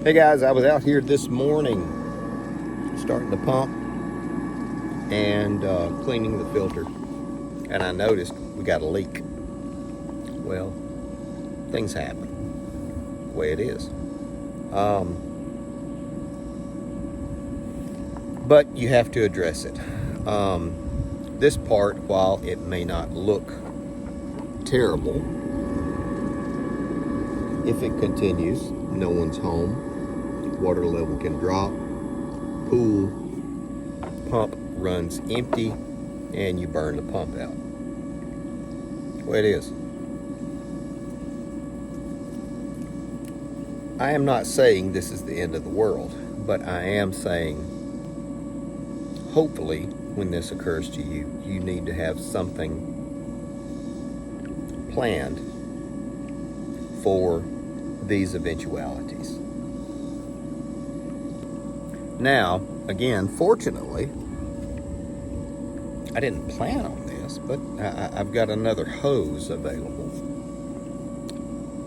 Hey guys, I was out here this morning starting the pump and cleaning the filter, and I noticed we got a leak. Well, things happen, the way it is. But you have to address it. This part, while it may not look terrible, if it continues, no one's home, water level can drop, pool pump runs empty, and you burn the pump out. The way it is. I am not saying this is the end of the world, but I am saying hopefully when this occurs to you, you need to have something planned for these eventualities. Now, again, fortunately, I didn't plan on this, but I've got another hose available.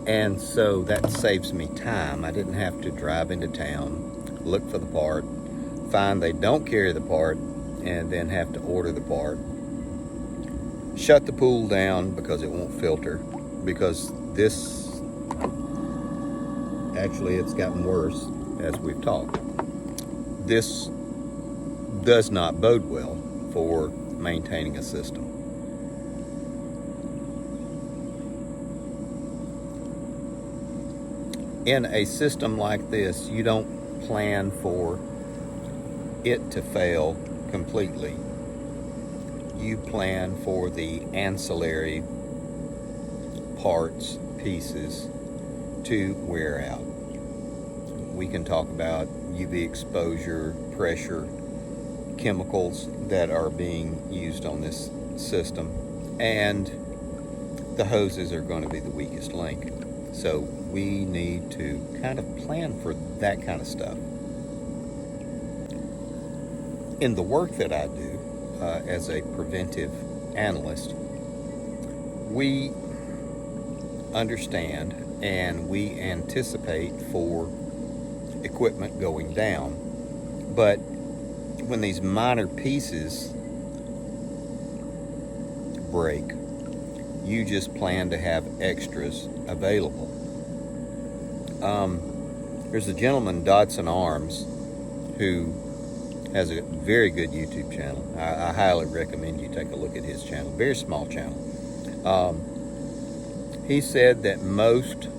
And so that saves me time. I didn't have to drive into town, look for the part, find they don't carry the part, and then have to order the part. Shut the pool down because it won't filter, because this, actually it's gotten worse as we've talked. This does not bode well for maintaining a system. In a system like this, you don't plan for it to fail completely. You plan for the ancillary parts, pieces to wear out. We can talk about UV exposure, pressure, chemicals that are being used on this system, and the hoses are going to be the weakest link. So we need to kind of plan for that kind of stuff. In the work that I do as a preventive analyst, we understand and we anticipate for equipment going down, but when these minor pieces break, you just plan to have extras available. There's a gentleman, Dodson Arms, who has a very good YouTube channel. I highly recommend you take a look at his channel. Very small channel. He said that most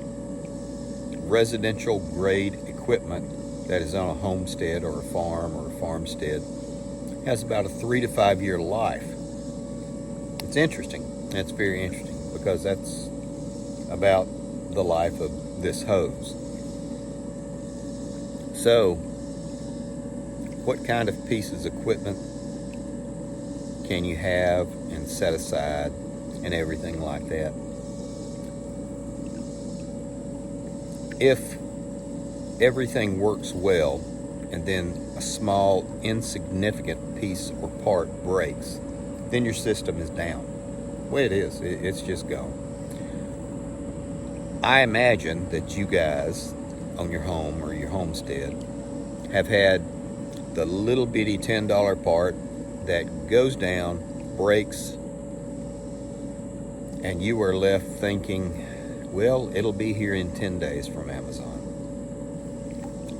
residential grade equipment that is on a homestead or a farm or a farmstead has about a 3 to 5 year life. It's interesting. It's very interesting because that's about the life of this hose. So, what kind of pieces of equipment can you have and set aside and everything like that? If everything works well and then a small insignificant piece or part breaks, then your system is down. The way it is, it's just gone. I imagine that you guys on your home or your homestead have had the little bitty $10 part that goes down, breaks, and you are left thinking, well, it'll be here in 10 days from Amazon.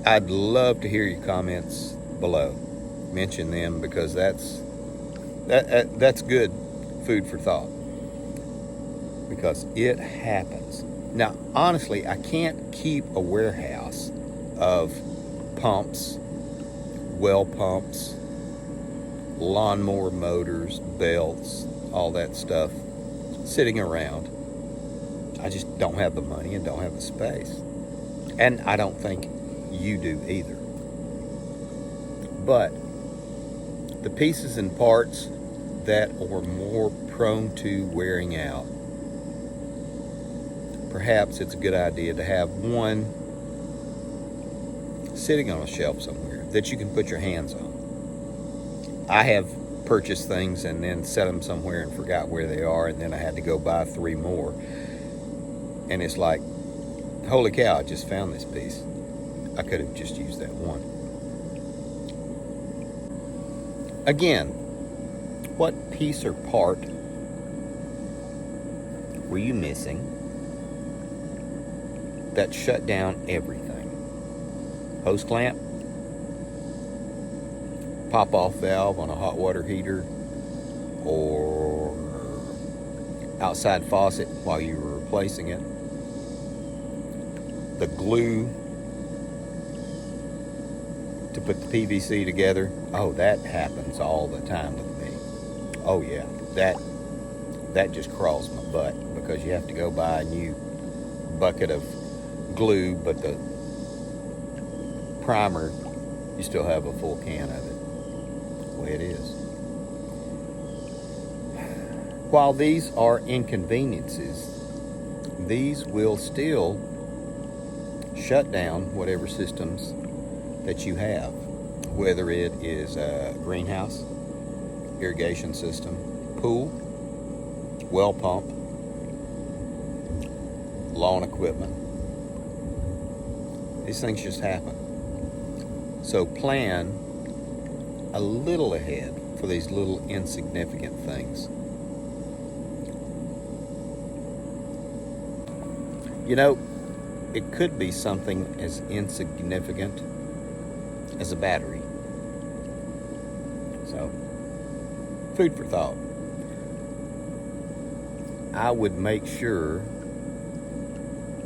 I'd love to hear your comments below. Mention them because that's good food for thought, because it happens. Now, honestly, I can't keep a warehouse of pumps, well pumps, lawnmower motors, belts, all that stuff sitting around. I just don't have the money and don't have the space. And I don't think you do either. But the pieces and parts that are more prone to wearing out, perhaps it's a good idea to have one sitting on a shelf somewhere that you can put your hands on. I have purchased things and then set them somewhere and forgot where they are, and then I had to go buy 3 more. And it's like, holy cow, I just found this piece. I could have just used that one. Again, what piece or part were you missing that shut down everything? Hose clamp? Pop-off valve on a hot water heater? Or outside faucet while you were replacing it? The glue to put the PVC together? Oh, that happens all the time with me. Oh yeah, that just crawls my butt, because you have to go buy a new bucket of glue, but the primer, you still have a full can of it. The way it is. While these are inconveniences, these will still shut down whatever systems that you have, whether it is a greenhouse, irrigation system, pool, well pump, lawn equipment. These things just happen. So plan a little ahead for these little insignificant things. You know, it could be something as insignificant as a battery. So, food for thought. I would make sure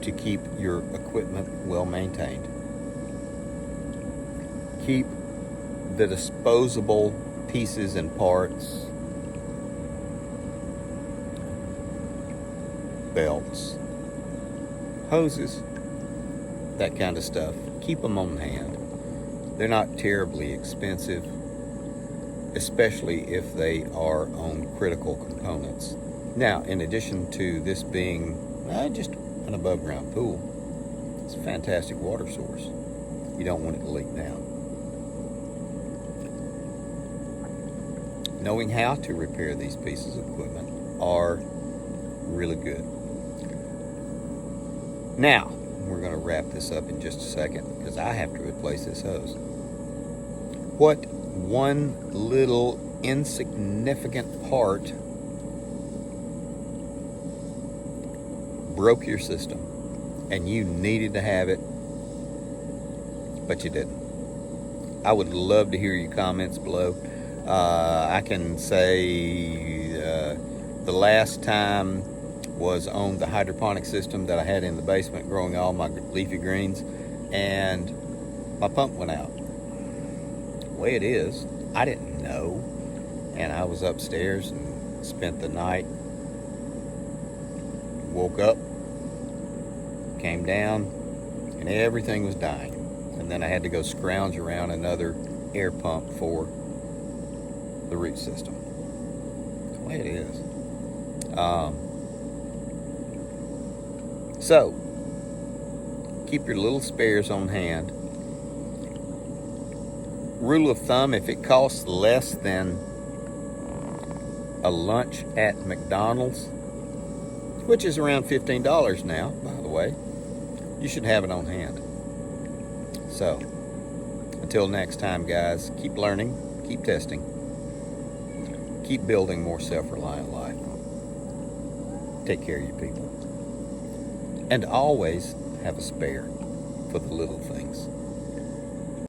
to keep your equipment well maintained. Keep the disposable pieces and parts, belts, hoses, that kind of stuff. Keep them on hand. They're not terribly expensive, especially if they are on critical components. Now, in addition to this being just an above ground pool, it's a fantastic water source. You don't want it to leak now. Knowing how to repair these pieces of equipment are really good. Now, we're going to wrap this up in just a second, because I have to replace this hose. What one little insignificant part broke your system and you needed to have it, but you didn't? I would love to hear your comments below. I can say the last time was on the hydroponic system that I had in the basement growing all my leafy greens, and my pump went out. The way it is, I didn't know, and I was upstairs and spent the night. Woke up, came down, and everything was dying. And then I had to go scrounge around another air pump for the root system. That's the way it is. So, keep your little spares on hand. Rule of thumb, if it costs less than a lunch at McDonald's, which is around $15 now, by the way, you should have it on hand. So, until next time, guys, keep learning, keep testing, keep building more self-reliant life. Take care of your people. And always have a spare for the little things.